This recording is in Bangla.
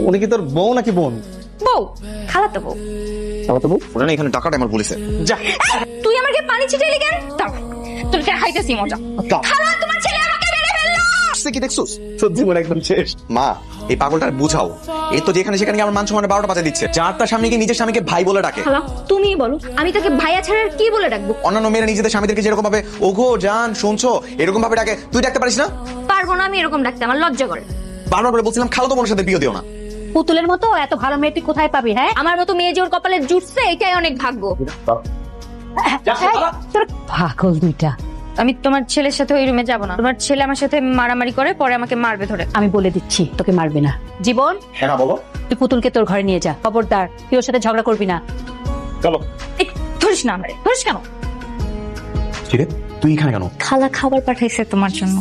উনি কি তোর বউ নাকি বোন? বউ, খালাতো বউ। খালাতো বউ? ওরা না এখানে টাকাটা আমার বলেছে। যা। তুই আমাকে পানি ছিটাইলি কেন? দাঁড়া, তোর দেখাইতেছি মজা। খালা, তোমার ছেলে আমাকে মেরে ফেললো। সে কি দেখছস? তোর জীবন একদম শেষ। মা, এই পাগলটার বুঝাও। এই তো যেখানে সেখানে আমার মান সম্মানের 12টা বাজে দিচ্ছে। যার তার স্বামীকে নিজের স্বামীকে ভাই বলে ডাকে। খালা, তুমিই বলো, আমি তাকে ভাইয়া ছাড়া আর কি বলে ডাকবো? অন্যান্য মেয়েরা নিজেদের স্বামীদেরকে যেরকম ভাবে ওগো জান শুনছো এরকম ভাবে ডাকে, তুই ডাকতে পারিস না? পারবো না আমি এরকম ডাকতে, আমার লজ্জা করে। বারবার করে বলছিলাম খালাতো বোনের সাথে বিয়ে দিও না। পুতুলের মতো এত ভালো মেয়েটি কোথায় পাবি? হ্যাঁ, আমার মতো মেয়ে যে ওর কপালে জুটছে এটাই অনেক ভাগ্য। তোর পাগল দুইটা। আমি তোমার ছেলের সাথে ওই রুমে যাব না। তোমার ছেলে আমার সাথে মারামারি করে, পরে আমাকে মারবে ধরে। আমি বলে দিচ্ছি, তোকে মারবে না। জীবন, হ্যাঁ না বলো। তুই পুতুলকে তোর ঘরে নিয়ে যা। খবরদার তুই ওর সাথে ঝগড়া করবি না। চলো। এই, ধরিস না আমারে। ধরিস কেন? ঠিক তুই এখানে কেন? খালা খাবার পাঠাইছে তোমার জন্য।